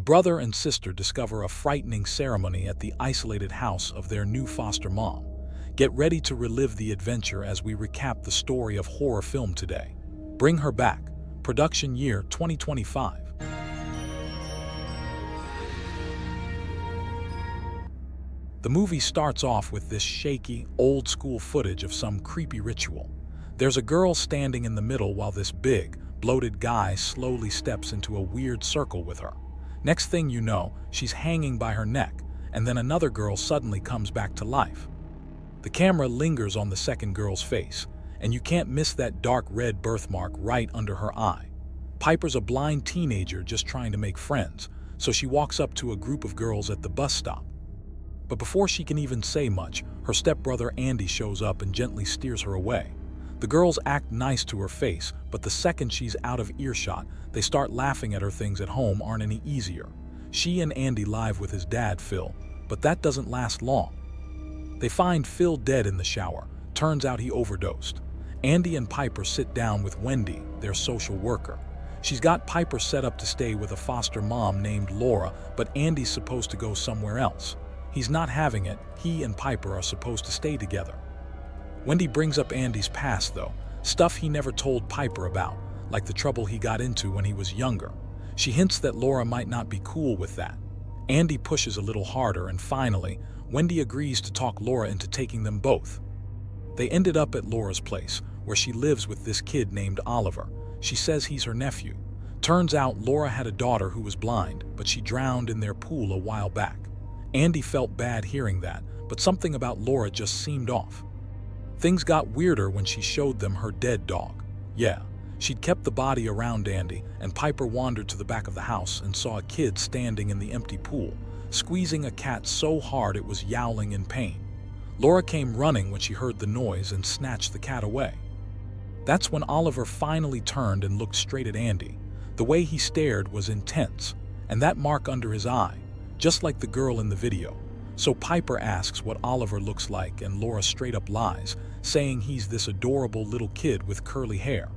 brother and sister discover a frightening ceremony at the isolated house of their new foster mom. Get ready to relive the adventure as we recap the story of horror film today. Bring Her Back, production year 2025. The movie starts off with this shaky, old-school footage of some creepy ritual. There's a girl standing in the middle while this big, bloated guy slowly steps into a weird circle with her. Next thing you know, she's hanging by her neck, and then another girl suddenly comes back to life. The camera lingers on the second girl's face, and you can't miss that dark red birthmark right under her eye. Piper's a blind teenager just trying to make friends, so she walks up to a group of girls at the bus stop. But before she can even say much, her stepbrother Andy shows up and gently steers her away. The girls act nice to her face, but the second she's out of earshot, they start laughing at her. Things at home aren't any easier. She and Andy live with his dad, Phil, but that doesn't last long. They find Phil dead in the shower. Turns out he overdosed. Andy and Piper sit down with Wendy, their social worker. She's got Piper set up to stay with a foster mom named Laura, but Andy's supposed to go somewhere else. He's not having it. He and Piper are supposed to stay together. Wendy brings up Andy's past, though, stuff he never told Piper about, like the trouble he got into when he was younger. She hints that Laura might not be cool with that. Andy pushes a little harder, and finally, Wendy agrees to talk Laura into taking them both. They ended up at Laura's place, where she lives with this kid named Oliver. She says he's her nephew. Turns out Laura had a daughter who was blind, but she drowned in their pool a while back. Andy felt bad hearing that, but something about Laura just seemed off. Things got weirder when she showed them her dead dog. Yeah, she'd kept the body around Andy, and Piper wandered to the back of the house and saw a kid standing in the empty pool, squeezing a cat so hard it was yowling in pain. Laura came running when she heard the noise and snatched the cat away. That's when Oliver finally turned and looked straight at Andy. The way he stared was intense, and that mark under his eye, just like the girl in the video. So Piper asks what Oliver looks like, and Laura straight up lies, saying he's this adorable little kid with curly hair.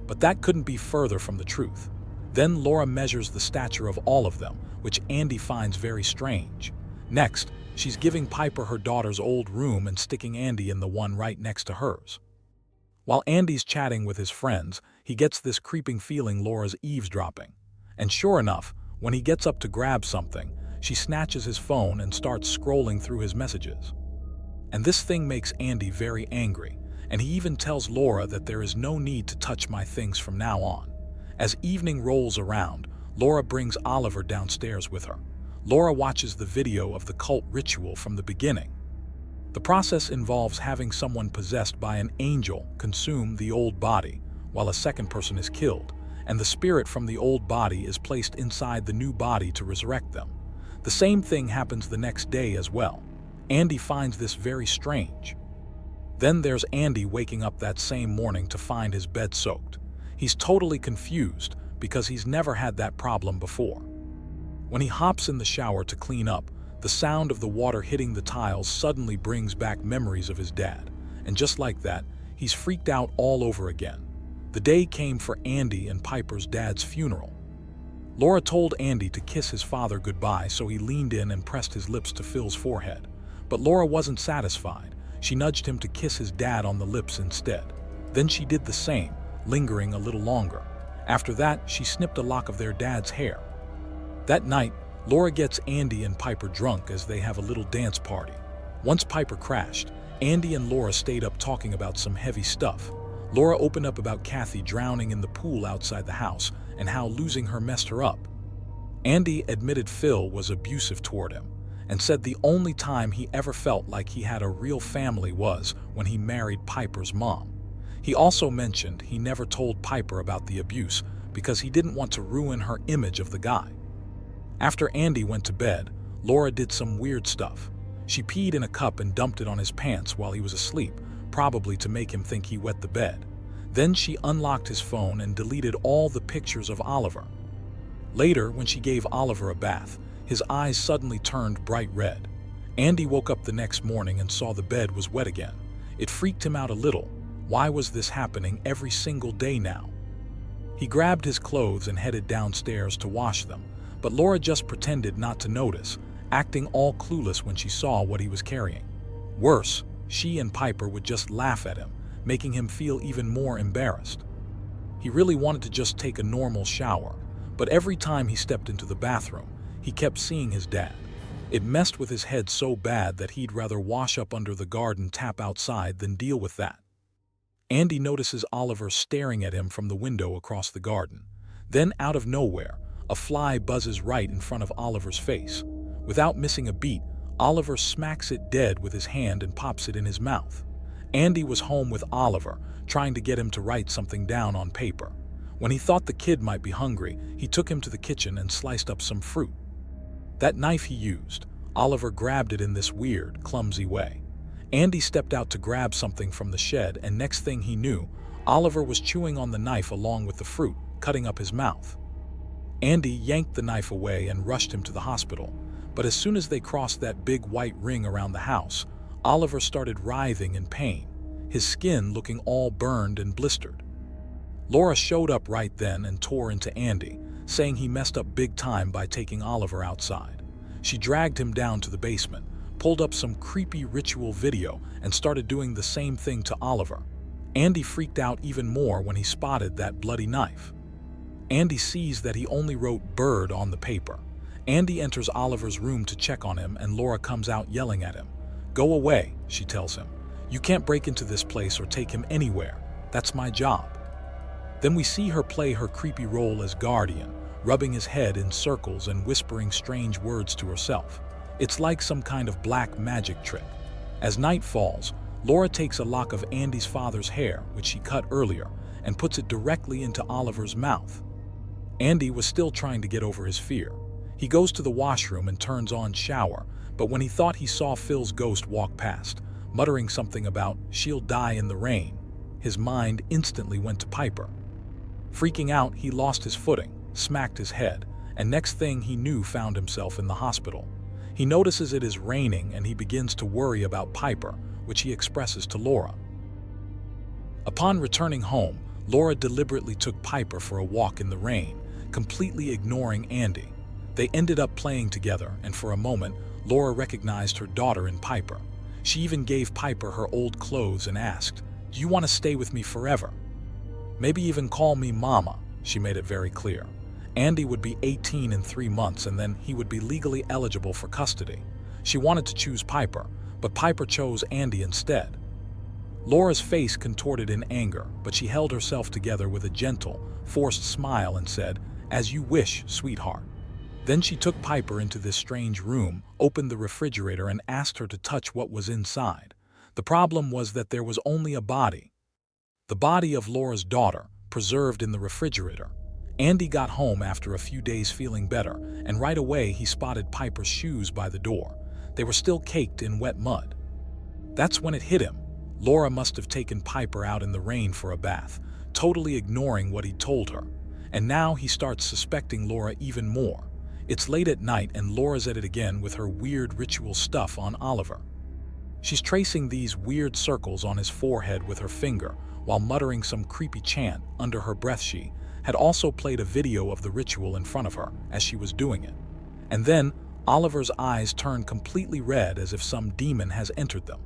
But that couldn't be further from the truth. Then Laura measures the stature of all of them, which Andy finds very strange. Next, she's giving Piper her daughter's old room and sticking Andy in the one right next to hers. While Andy's chatting with his friends, he gets this creeping feeling Laura's eavesdropping. And sure enough, when he gets up to grab something, she snatches his phone and starts scrolling through his messages. And this thing makes Andy very angry, and he even tells Laura that there is no need to touch my things from now on. As evening rolls around, Laura brings Oliver downstairs with her. Laura watches the video of the cult ritual from the beginning. The process involves having someone possessed by an angel consume the old body, while a second person is killed, and the spirit from the old body is placed inside the new body to resurrect them. The same thing happens the next day as well. Andy finds this very strange. Then there's Andy waking up that same morning to find his bed soaked. He's totally confused because he's never had that problem before. When he hops in the shower to clean up, the sound of the water hitting the tiles suddenly brings back memories of his dad. And just like that, he's freaked out all over again. The day came for Andy and Piper's dad's funeral. Laura told Andy to kiss his father goodbye, so he leaned in and pressed his lips to Phil's forehead. But Laura wasn't satisfied. She nudged him to kiss his dad on the lips instead. Then she did the same, lingering a little longer. After that, she snipped a lock of their dad's hair. That night, Laura gets Andy and Piper drunk as they have a little dance party. Once Piper crashed, Andy and Laura stayed up talking about some heavy stuff. Laura opened up about Kathy drowning in the pool outside the house and how losing her messed her up. Andy admitted Phil was abusive toward him and said the only time he ever felt like he had a real family was when he married Piper's mom. He also mentioned he never told Piper about the abuse because he didn't want to ruin her image of the guy. After Andy went to bed, Laura did some weird stuff. She peed in a cup and dumped it on his pants while he was asleep, probably to make him think he wet the bed. Then she unlocked his phone and deleted all the pictures of Oliver. Later, when she gave Oliver a bath, his eyes suddenly turned bright red. Andy woke up the next morning and saw the bed was wet again. It freaked him out a little. Why was this happening every single day now? He grabbed his clothes and headed downstairs to wash them, but Laura just pretended not to notice, acting all clueless when she saw what he was carrying. Worse, she and Piper would just laugh at him, making him feel even more embarrassed. He really wanted to just take a normal shower, but every time he stepped into the bathroom, he kept seeing his dad. It messed with his head so bad that he'd rather wash up under the garden tap outside than deal with that. Andy notices Oliver staring at him from the window across the garden. Then, out of nowhere, a fly buzzes right in front of Oliver's face. Without missing a beat, Oliver smacks it dead with his hand and pops it in his mouth. Andy was home with Oliver, trying to get him to write something down on paper. When he thought the kid might be hungry, he took him to the kitchen and sliced up some fruit. That knife he used, Oliver grabbed it in this weird, clumsy way. Andy stepped out to grab something from the shed, and next thing he knew, Oliver was chewing on the knife along with the fruit, cutting up his mouth. Andy yanked the knife away and rushed him to the hospital, but as soon as they crossed that big white ring around the house, Oliver started writhing in pain, his skin looking all burned and blistered. Laura showed up right then and tore into Andy, saying he messed up big time by taking Oliver outside. She dragged him down to the basement, pulled up some creepy ritual video, and started doing the same thing to Oliver. Andy freaked out even more when he spotted that bloody knife. Andy sees that he only wrote "bird" on the paper. Andy enters Oliver's room to check on him, and Laura comes out yelling at him. "Go away," she tells him. "You can't break into this place or take him anywhere. That's my job." Then we see her play her creepy role as guardian, rubbing his head in circles and whispering strange words to herself. It's like some kind of black magic trick. As night falls, Laura takes a lock of Andy's father's hair, which she cut earlier, and puts it directly into Oliver's mouth. Andy was still trying to get over his fear. He goes to the washroom and turns on shower, but when he thought he saw Phil's ghost walk past, muttering something about "she'll die in the rain," his mind instantly went to Piper. Freaking out, he lost his footing, smacked his head, and next thing he knew found himself in the hospital. He notices it is raining and he begins to worry about Piper, which he expresses to Laura. Upon returning home, Laura deliberately took Piper for a walk in the rain, completely ignoring Andy. They ended up playing together, and for a moment, Laura recognized her daughter in Piper. She even gave Piper her old clothes and asked, "Do you want to stay with me forever? Maybe even call me Mama," she made it very clear. Andy would be 18 in 3 months, and then he would be legally eligible for custody. She wanted to choose Piper, but Piper chose Andy instead. Laura's face contorted in anger, but she held herself together with a gentle, forced smile and said, "As you wish, sweetheart." Then she took Piper into this strange room, opened the refrigerator, and asked her to touch what was inside. The problem was that there was only a body. The body of Laura's daughter, preserved in the refrigerator. Andy got home after a few days feeling better, and right away he spotted Piper's shoes by the door. They were still caked in wet mud. That's when it hit him. Laura must have taken Piper out in the rain for a bath, totally ignoring what he told her. And now he starts suspecting Laura even more. It's late at night and Laura's at it again with her weird ritual stuff on Oliver. She's tracing these weird circles on his forehead with her finger, while muttering some creepy chant under her breath. She had also played a video of the ritual in front of her as she was doing it. And then Oliver's eyes turn completely red as if some demon has entered them.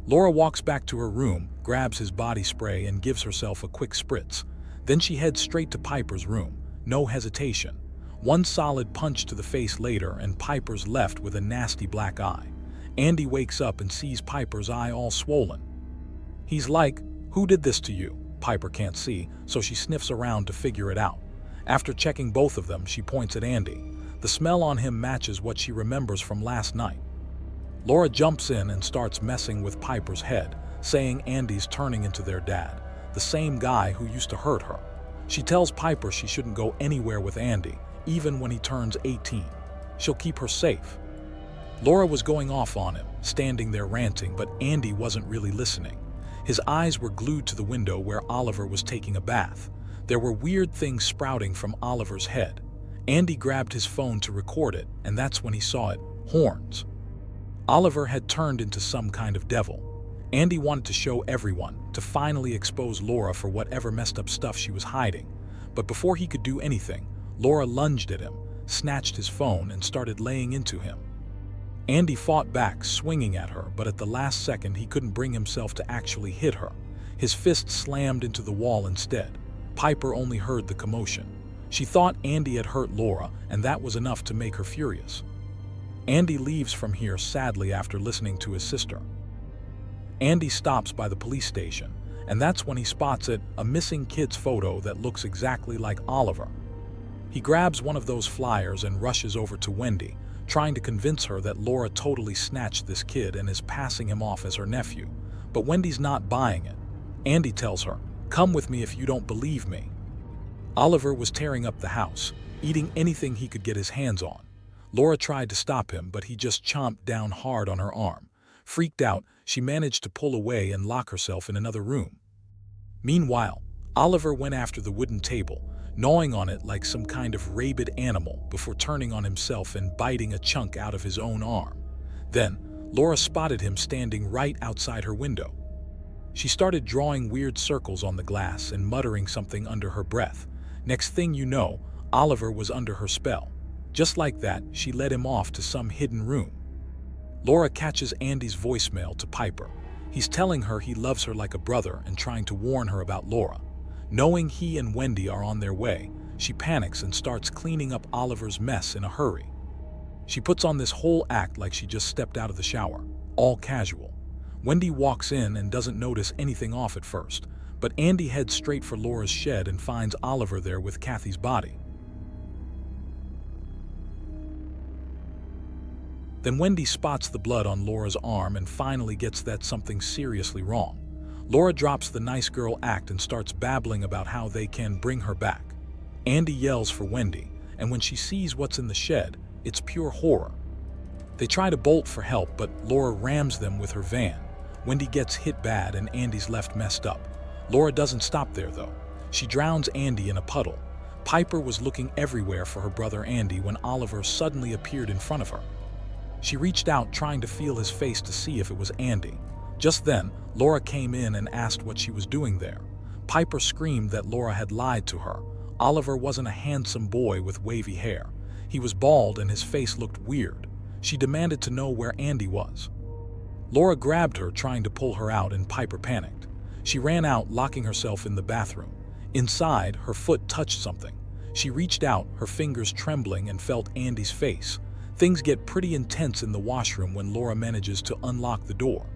Laura walks back to her room, grabs his body spray and gives herself a quick spritz. Then she heads straight to Piper's room, no hesitation. One solid punch to the face later and Piper's left with a nasty black eye. Andy wakes up and sees Piper's eye all swollen. He's like, "Who did this to you?" Piper can't see, so she sniffs around to figure it out. After checking both of them, she points at Andy. The smell on him matches what she remembers from last night. Laura jumps in and starts messing with Piper's head, saying Andy's turning into their dad, the same guy who used to hurt her. She tells Piper she shouldn't go anywhere with Andy, even when he turns 18. She'll keep her safe. Laura was going off on him, standing there ranting, but Andy wasn't really listening. His eyes were glued to the window where Oliver was taking a bath. There were weird things sprouting from Oliver's head. Andy grabbed his phone to record it, and that's when he saw it, horns. Oliver had turned into some kind of devil. Andy wanted to show everyone, to finally expose Laura for whatever messed up stuff she was hiding. But before he could do anything, Laura lunged at him, snatched his phone and started laying into him. Andy fought back, swinging at her, but at the last second he couldn't bring himself to actually hit her. His fist slammed into the wall instead. Piper only heard the commotion. She thought Andy had hurt Laura, and that was enough to make her furious. Andy leaves from here sadly after listening to his sister. Andy stops by the police station, and that's when he spots a missing kid's photo that looks exactly like Oliver. He grabs one of those flyers and rushes over to Wendy, trying to convince her that Laura totally snatched this kid and is passing him off as her nephew. But Wendy's not buying it. Andy tells her, "Come with me if you don't believe me." Oliver was tearing up the house, eating anything he could get his hands on. Laura tried to stop him, but he just chomped down hard on her arm. Freaked out, she managed to pull away and lock herself in another room. Meanwhile, Oliver went after the wooden table, gnawing on it like some kind of rabid animal before turning on himself and biting a chunk out of his own arm. Then, Laura spotted him standing right outside her window. She started drawing weird circles on the glass and muttering something under her breath. Next thing you know, Oliver was under her spell. Just like that, she led him off to some hidden room. Laura catches Andy's voicemail to Piper. He's telling her he loves her like a brother and trying to warn her about Laura. Knowing he and Wendy are on their way, she panics and starts cleaning up Oliver's mess in a hurry. She puts on this whole act like she just stepped out of the shower, all casual. Wendy walks in and doesn't notice anything off at first, but Andy heads straight for Laura's shed and finds Oliver there with Kathy's body. Then Wendy spots the blood on Laura's arm and finally gets that something seriously wrong. Laura drops the nice girl act and starts babbling about how they can bring her back. Andy yells for Wendy, and when she sees what's in the shed, it's pure horror. They try to bolt for help, but Laura rams them with her van. Wendy gets hit bad and Andy's left messed up. Laura doesn't stop there though. She drowns Andy in a puddle. Piper was looking everywhere for her brother Andy when Oliver suddenly appeared in front of her. She reached out trying to feel his face to see if it was Andy. Just then, Laura came in and asked what she was doing there. Piper screamed that Laura had lied to her. Oliver wasn't a handsome boy with wavy hair. He was bald and his face looked weird. She demanded to know where Andy was. Laura grabbed her, trying to pull her out, and Piper panicked. She ran out, locking herself in the bathroom. Inside, her foot touched something. She reached out, her fingers trembling, and felt Andy's face. Things get pretty intense in the washroom when Laura manages to unlock the door.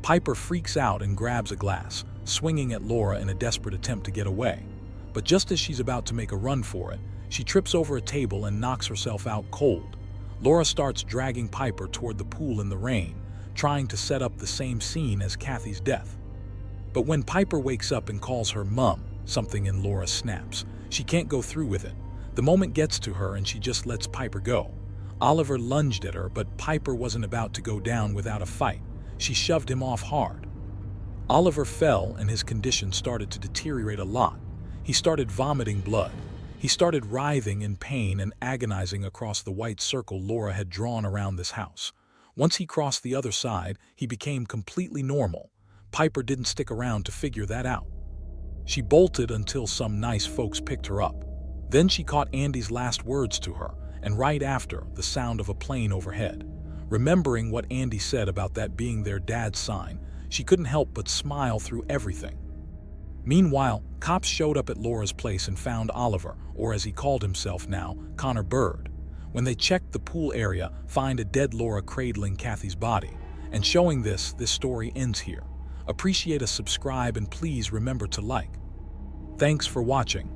Piper freaks out and grabs a glass, swinging at Laura in a desperate attempt to get away. But just as she's about to make a run for it, she trips over a table and knocks herself out cold. Laura starts dragging Piper toward the pool in the rain, trying to set up the same scene as Kathy's death. But when Piper wakes up and calls her Mum, something in Laura snaps. She can't go through with it. The moment gets to her and she just lets Piper go. Oliver lunged at her, but Piper wasn't about to go down without a fight. She shoved him off hard. Oliver fell and his condition started to deteriorate a lot. He started vomiting blood. He started writhing in pain and agonizing across the white circle Laura had drawn around this house. Once he crossed the other side, he became completely normal. Piper didn't stick around to figure that out. She bolted until some nice folks picked her up. Then she caught Andy's last words to her, and right after, the sound of a plane overhead. Remembering what Andy said about that being their dad's sign, she couldn't help but smile through everything. Meanwhile, cops showed up at Laura's place and found Oliver, or as he called himself now, Connor Bird. When they checked the pool area, find a dead Laura cradling Kathy's body. And showing this story ends here. Appreciate a subscribe and please remember to like. Thanks for watching.